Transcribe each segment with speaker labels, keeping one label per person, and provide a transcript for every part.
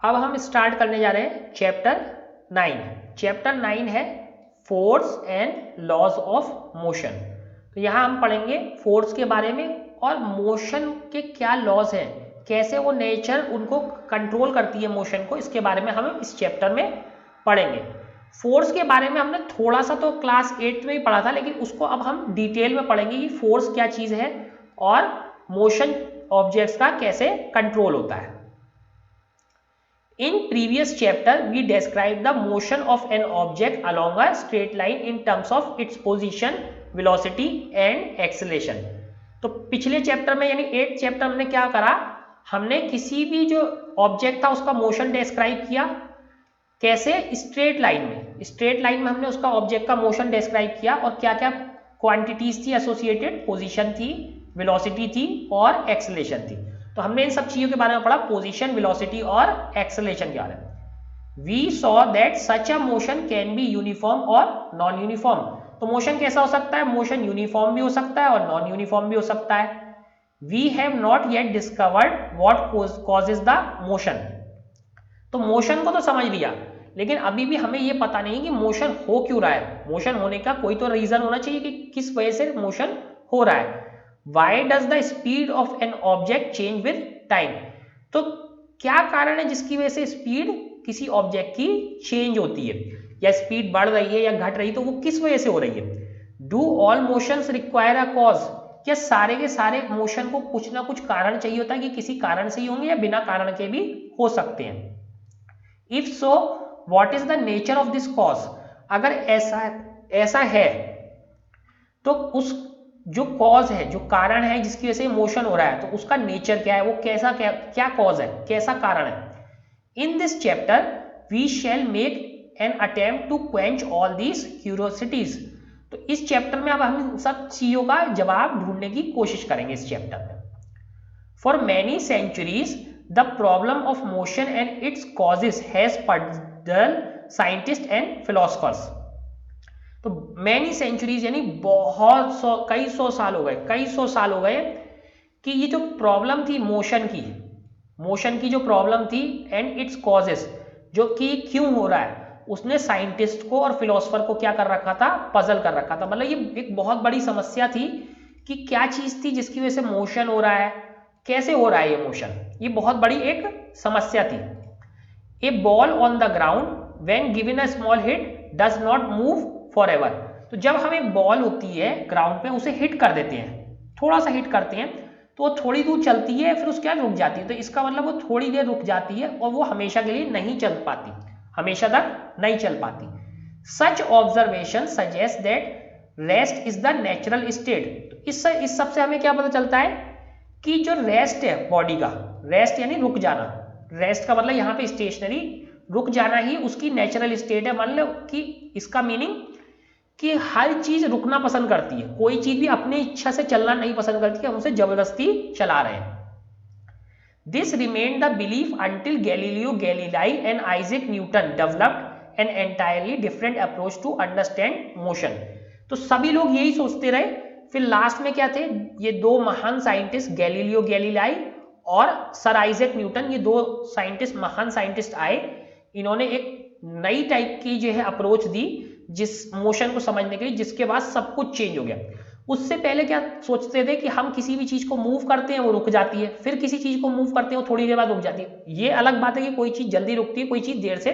Speaker 1: अब हम स्टार्ट करने जा रहे हैं चैप्टर 9। चैप्टर 9 है force and laws of motion. तो यहाँ हम पढ़ेंगे फोर्स के बारे में और मोशन के क्या लॉज हैं, कैसे वो नेचर उनको कंट्रोल करती है मोशन को, इसके बारे में हम इस चैप्टर में पढ़ेंगे। फोर्स के बारे में हमने थोड़ा सा तो क्लास 8 में ही पढ़ा था, लेकिन उसको अब हम डिटेल में पढ़ेंगे कि फोर्स क्या चीज़ है और मोशन ऑब्जेक्ट्स का कैसे कंट्रोल होता है। In previous chapter, we described the motion of an object along a straight line in terms of its position, velocity and acceleration. तो पिछले चैप्टर में यानी 8th चैप्टर में क्या करा, हमने किसी भी जो ऑब्जेक्ट था उसका मोशन डिस्क्राइब किया। कैसे? स्ट्रेट लाइन में। स्ट्रेट लाइन में हमने उसका ऑब्जेक्ट का मोशन डिस्क्राइब किया और क्या क्या क्वांटिटीज थी एसोसिएटेड, पोजीशन थी, वेलोसिटी थी और एक्सेलरेशन थी। तो हमने इन सब चीजों के बारे में पढ़ा, पोजीशन, वेलोसिटी और एक्सेलरेशन के बारे में। We saw that such a motion can be uniform और नॉन यूनिफॉर्म। तो मोशन कैसा हो सकता है? मोशन यूनिफॉर्म भी हो सकता है और नॉन यूनिफॉर्म भी हो सकता है। We have not yet discovered what causes the motion. तो मोशन को तो समझ लिया, लेकिन अभी भी हमें यह पता नहीं कि मोशन हो क्यों रहा है। मोशन होने का कोई तो रीजन होना चाहिए कि किस वजह से मोशन हो रहा है। Why does the speed of an object change with time? तो क्या कारण है जिसकी वजह से स्पीड किसी ऑब्जेक्ट की चेंज होती है, या स्पीड बढ़ रही है या घट रही है, तो वो किस वजह से हो रही है? Do all motions require a cause? क्या सारे के सारे मोशन को कुछ ना कुछ कारण चाहिए होता है कि किसी कारण से ही होंगे या बिना कारण के भी हो सकते हैं? If so, what is the nature of this cause? अगर ऐसा है तो उस जो कॉज है, जो कारण है जिसकी वजह से मोशन हो रहा है, तो उसका नेचर क्या है, वो कैसा क्या कॉज है, कैसा कारण है। In this chapter we shall make an attempt to quench all these curiosities. तो इस चैप्टर में अब हम सब चीजों का जवाब ढूंढने की कोशिश करेंगे इस चैप्टर में। For many centuries the problem of motion and its causes has puzzled scientist and philosophers. तो मैनी सेंचुरीज यानी कई सौ साल हो गए कि ये जो प्रॉब्लम थी मोशन की जो प्रॉब्लम थी एंड इट्स कॉजेस, जो कि क्यों हो रहा है, उसने साइंटिस्ट को और फिलोसफर को क्या कर रखा था, पजल कर रखा था। मतलब ये एक बहुत बड़ी समस्या थी कि क्या चीज थी जिसकी वजह से मोशन हो रहा है, कैसे हो रहा है ये मोशन, ये बहुत बड़ी एक समस्या थी। A ball on the ground when given a small hit does not move forever. तो जब हम एक बॉल होती है ग्राउंड पे, उसे हिट कर देते हैं, थोड़ा सा हिट करते हैं, तो वो थोड़ी दूर चलती है, फिर उसके बाद रुक जाती है। तो इसका मतलब वो थोड़ी देर रुक जाती है और वो हमेशा के लिए नहीं चल पाती, हमेशा तक नहीं चल पाती। Such observation suggest that rest is the natural state. तो इस सब से हमें क्या पता चलता है कि जो रेस्ट है बॉडी का, रेस्ट यानी रुक जाना, रेस्ट का मतलब यहाँ पे स्टेशनरी, रुक जाना ही उसकी नेचुरल स्टेट है। मान लो कि इसका मीनिंग कि हर चीज रुकना पसंद करती है, कोई चीज भी अपनी इच्छा से चलना नहीं पसंद करती है, हम उसे जबरदस्ती चला रहे हैं। This remain the belief until Galileo Galilei and Isaac Newton developed an entirely different approach to understand motion. तो सभी लोग यही सोचते रहे, फिर लास्ट में क्या थे, ये दो महान साइंटिस्ट गैलीलियो गैलीलाई और सर आइजैक न्यूटन, ये दो साइंटिस्ट, महान साइंटिस्ट आए। इन्होंने एक नई टाइप की जो है अप्रोच दी जिस मोशन को समझने के लिए, जिसके बाद सब कुछ चेंज हो गया। उससे पहले क्या सोचते थे कि हम किसी भी चीज को मूव करते हैं वो रुक जाती है, फिर किसी चीज को मूव करते हैं वो थोड़ी देर बाद रुक जाती है। ये अलग बात है कि कोई चीज जल्दी रुकती है, कोई चीज देर से,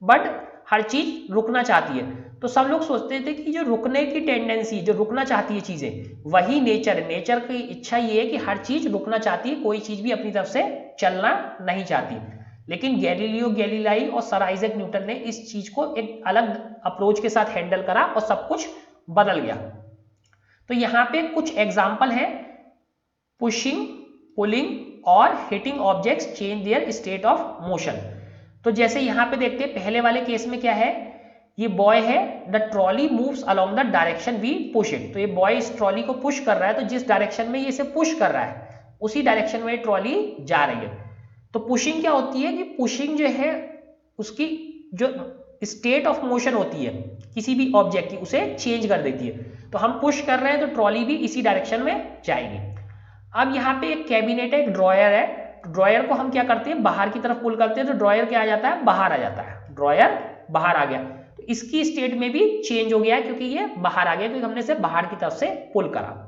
Speaker 1: बट हर चीज रुकना चाहती है। तो सब लोग सोचते थे कि जो रुकने की टेंडेंसी, जो रुकना चाहती है चीजें, वही नेचर है। नेचर की इच्छा ये है कि हर चीज रुकना चाहती है, कोई चीज भी अपनी तरफ से चलना नहीं चाहती। लेकिन गैलीलियो गैलीलाई और सर आइजैक न्यूटन ने इस चीज को एक अलग अप्रोच के साथ हैंडल करा और सब कुछ बदल गया। तो यहाँ पे कुछ एग्जाम्पल है, पुशिंग, पुलिंग और hitting objects change their state of motion. तो जैसे यहाँ पे देखते हैं, पहले वाले केस में क्या है, ये बॉय है, the trolley moves along the direction we push it. तो ये बॉय इस ट्रॉली को पुश कर रहा है, तो जिस डायरेक्शन में ये इसे पुश कर रहा है उसी डायरेक्शन में ट्रॉली जा रही है। तो पुशिंग क्या होती है कि पुशिंग जो है उसकी जो स्टेट ऑफ मोशन होती है किसी भी ऑब्जेक्ट की, उसे चेंज कर देती है। तो हम पुश कर रहे हैं तो ट्रॉली भी इसी डायरेक्शन में जाएगी। अब यहाँ पे एक कैबिनेट है, एक ड्रॉयर है, ड्रॉयर को हम क्या करते हैं, बाहर की तरफ पुल करते हैं, तो ड्रॉयर क्या आ जाता है, बाहर आ जाता है, ड्रॉयर बाहर आ गया। तो इसकी स्टेट में भी चेंज हो गया है क्योंकि ये बाहर आ गया, क्योंकि हमने इसे बाहर की तरफ से पुल करा।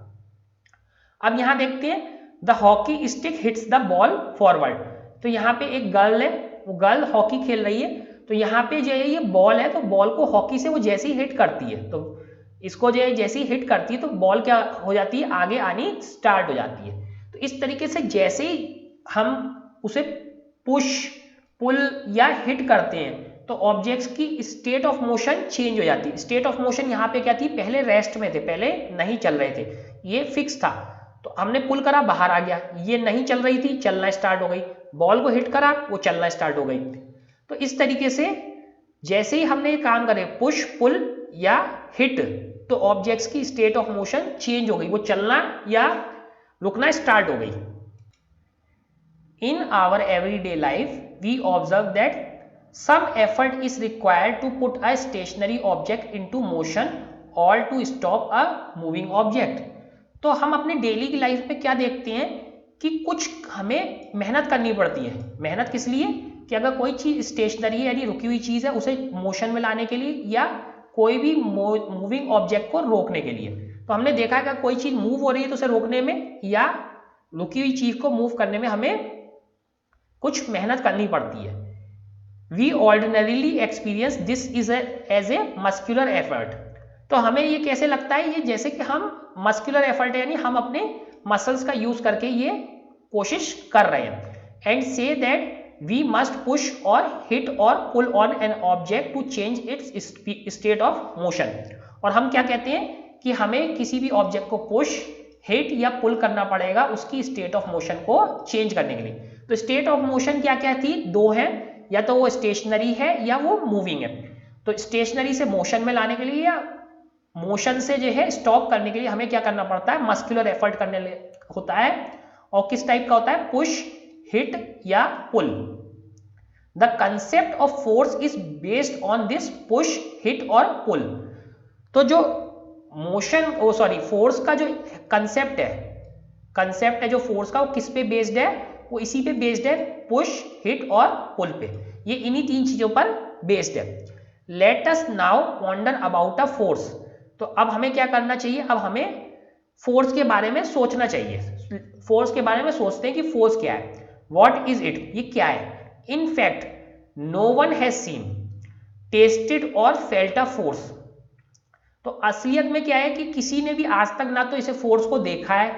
Speaker 1: अब यहां देखते हैं, the hockey stick hits the ball forward. तो यहाँ पे एक गर्ल है, वो गर्ल हॉकी खेल रही है, तो यहाँ पे जो है ये बॉल है, तो बॉल को हॉकी से वो जैसे ही हिट करती है, तो इसको जो है जैसे ही हिट करती है तो बॉल क्या हो जाती है, आगे आनी स्टार्ट हो जाती है। तो इस तरीके से जैसे ही हम उसे पुश, पुल या हिट करते हैं तो ऑब्जेक्ट्स की स्टेट ऑफ मोशन चेंज हो जाती है। स्टेट ऑफ मोशन यहाँ पे क्या थी, पहले रेस्ट में थे, पहले नहीं चल रहे थे, ये फिक्स था, तो हमने पुल करा बाहर आ गया, ये नहीं चल रही थी, चलना स्टार्ट हो गई, बॉल को हिट करा वो चलना स्टार्ट हो गई। तो इस तरीके से जैसे ही हमने ये काम करे, पुश, पुल या हिट, तो ऑब्जेक्ट्स की स्टेट ऑफ मोशन चेंज हो गई, वो चलना या रुकना स्टार्ट हो गई। In our everyday life we observe that some effort is required to put a stationary object into motion or to stop a moving object। तो हम अपने डेली की लाइफ में क्या देखते हैं कि कुछ हमें मेहनत करनी पड़ती है। मेहनत किस लिए, कि अगर कोई चीज स्टेशनरी है यानी रुकी हुई चीज है, उसे मोशन में लाने के लिए या कोई भी मूविंग ऑब्जेक्ट को रोकने के लिए। तो हमने देखा है कि कोई चीज मूव हो रही है तो उसे रोकने में या रुकी हुई चीज को मूव करने में हमें कुछ मेहनत करनी पड़ती है। We ordinarily experience this is as a muscular effort। तो हमें ये कैसे लगता है, ये जैसे कि हम मस्कुलर एफर्ट है, यानी हम अपने मसल्स का यूज करके ये कोशिश कर रहे हैं। एंड से दैट वी मस्ट पुश और हिट और pull on an object to change its state of motion. और हम क्या कहते हैं कि हमें किसी भी ऑब्जेक्ट को पुश, हिट या पुल करना पड़ेगा उसकी स्टेट ऑफ मोशन को चेंज करने के लिए। तो स्टेट ऑफ मोशन क्या क्या थी, दो है, या तो वो स्टेशनरी है या वो मूविंग है। तो स्टेशनरी से मोशन में लाने के लिए या मोशन से जो है स्टॉप करने के लिए हमें क्या करना पड़ता है, मस्कुलर एफर्ट करने होता है। और किस टाइप का होता है, पुश, हिट या पुल। The concept of force is based on this push, hit और पुल। तो जो मोशन फोर्स का जो कंसेप्ट है जो फोर्स का, वो किस पे बेस्ड है, वो इसी पे बेस्ड है, पुश, हिट और पुल पे। ये इन्हीं तीन चीजों पर बेस्ड है। Let us now wonder about a force. तो अब हमें क्या करना चाहिए, अब हमें फोर्स के बारे में सोचना चाहिए। फोर्स के बारे में सोचते हैं कि फोर्स क्या है, व्हाट इज इट, ये क्या है। In fact no one has seen, tested और फेल्ट अ फोर्स। तो असलियत में क्या है कि किसी ने भी आज तक ना तो इसे फोर्स को देखा है,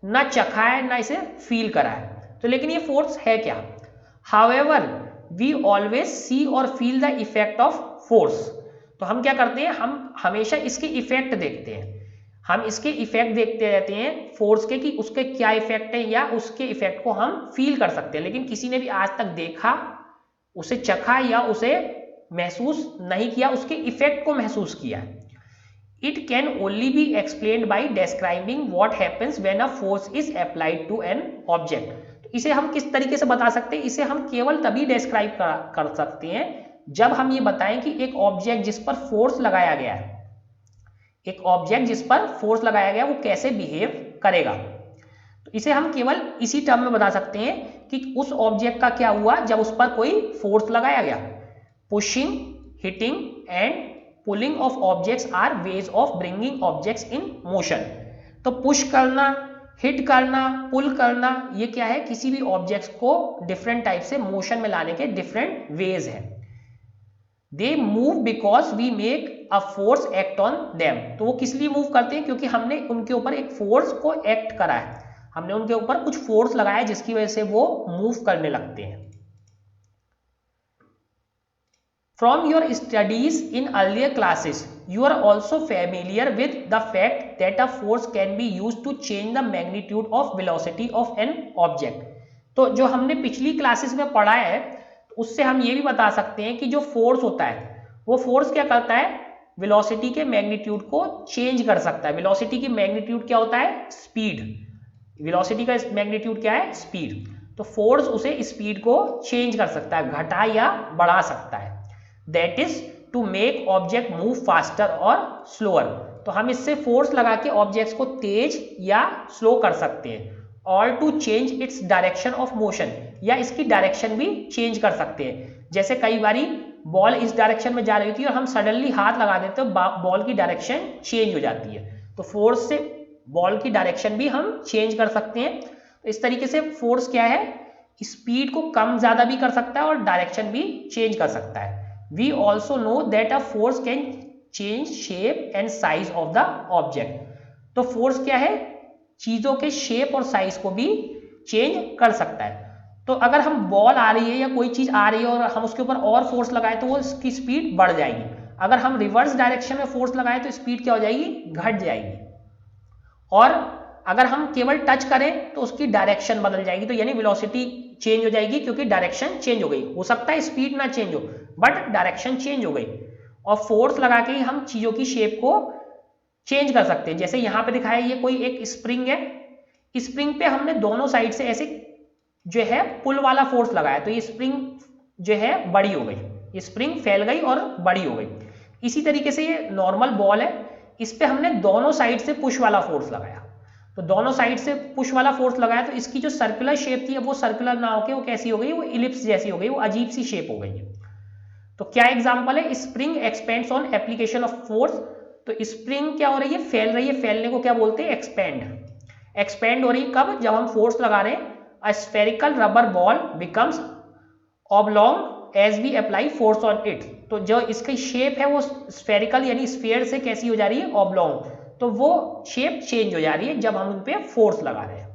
Speaker 1: ना चखा है, ना इसे फील करा है। तो लेकिन ये फोर्स है क्या। हाउएवर वी ऑलवेज सी और feel the effect of force. तो हम क्या करते हैं, हम हमेशा इसके इफेक्ट देखते हैं, हम इसके इफेक्ट देखते रहते हैं फोर्स के, कि उसके क्या इफेक्ट है या उसके इफेक्ट को हम फील कर सकते हैं। लेकिन किसी ने भी आज तक देखा, उसे चखा या उसे महसूस नहीं किया, उसके इफेक्ट को महसूस किया। It can only be explained by describing what happens when a force is applied to an object। तो इसे हम किस तरीके से बता सकते हैं, इसे हम केवल तभी डिस्क्राइब कर सकते हैं जब हम ये बताएं कि एक ऑब्जेक्ट जिस पर फोर्स लगाया गया है, एक ऑब्जेक्ट जिस पर फोर्स लगाया गया वो कैसे बिहेव करेगा। तो इसे हम केवल इसी टर्म में बता सकते हैं कि उस ऑब्जेक्ट का क्या हुआ जब उस पर कोई फोर्स लगाया गया। Pushing, hitting and pulling of objects are ways of bringing objects in motion. तो पुश करना, हिट करना, पुल करना, ये क्या है, किसी भी ऑब्जेक्ट्स को डिफरेंट टाइप से मोशन में लाने के डिफरेंट वेज हैं। They move because we make a force act on them. तो वो किस लिए मूव करते हैं, क्योंकि हमने उनके ऊपर एक फोर्स को एक्ट करा है, हमने उनके ऊपर कुछ फोर्स लगाया है जिसकी वजह से वो मूव करने लगते हैं। From your studies in earlier classes, you are also familiar with the fact that a force can be used to change the magnitude of velocity of an object। तो जो हमने पिछली क्लासेस में पढ़ा है, उससे हम ये भी बता सकते हैं कि जो फोर्स होता है, वो फोर्स क्या करता है, वेलोसिटी के मैग्नीट्यूड को चेंज कर सकता है। वेलोसिटी की मैग्नीट्यूड क्या होता है, स्पीड। वेलोसिटी का मैग्नीट्यूड क्या है, स्पीड। तो फोर्स उसे स्पीड को चेंज कर सकता है, घटा या बढ़ा सकता है। That is to make object move faster और slower। तो हम इससे फोर्स लगा के ऑब्जेक्ट्स को तेज या स्लो कर सकते हैं। और to change its direction of motion, या इसकी डायरेक्शन भी चेंज कर सकते हैं। जैसे कई बारी बॉल इस डायरेक्शन में जा रही होती है और हम सडनली हाथ लगा देते हैं तो बॉल की डायरेक्शन चेंज हो जाती है। तो फोर्स से बॉल की डायरेक्शन भी हम चेंज कर सकते हैं। तो इस तरीके से फोर्स क्या है, स्पीड को कम ज्यादा भी कर सकता है और डायरेक्शन भी चेंज कर सकता है। We also know that a force can change shape and size of the object. तो फोर्स क्या है, चीजों के शेप और साइज को भी चेंज कर सकता है। तो अगर हम बॉल आ रही है या कोई चीज आ रही है और हम उसके ऊपर और फोर्स लगाए तो वो उसकी स्पीड बढ़ जाएगी। अगर हम रिवर्स डायरेक्शन में फोर्स लगाए तो स्पीड क्या हो जाएगी, घट जाएगी। और अगर हम केवल टच करें तो उसकी डायरेक्शन बदल जाएगी, तो यानी वेलोसिटी चेंज हो जाएगी क्योंकि डायरेक्शन चेंज हो गई। हो सकता है स्पीड ना चेंज हो बट डायरेक्शन चेंज हो गई। और फोर्स लगा के ही हम चीजों की शेप को चेंज कर सकते हैं। जैसे यहां पे दिखाया, ये कोई एक स्प्रिंग है, स्प्रिंग पे हमने दोनों साइड से ऐसे जो है पुल वाला फोर्स लगाया तो ये स्प्रिंग जो है बड़ी हो गई, ये स्प्रिंग फैल गई और बड़ी हो गई। इसी तरीके से ये नॉर्मल बॉल है, इस पे हमने दोनों साइड से पुश वाला फोर्स लगाया, तो दोनों साइड से पुश वाला फोर्स लगाया तो इसकी जो सर्कुलर शेप थी वो सर्कुलर ना होके वो कैसी हो गई, वो इलिप्स जैसी हो गई, वो अजीब सी शेप हो गई है। तो क्या एग्जांपल है, spring expends on application of force. तो स्प्रिंग क्या हो रही है, फैल रही है, फैलने को क्या बोलते हैं, एक्सपेंड। एक्सपेंड हो रही है कब, जब हम फोर्स लगा रहे हैं। A spherical rubber ball becomes oblong as we apply force on it. तो जो इसकी शेप है वो स्फेरिकल यानी स्फीयर से कैसी हो जा रही है, ऑब्लॉन्ग। तो वो शेप चेंज हो जा रही है जब हम उन पे फोर्स लगा रहे हैं।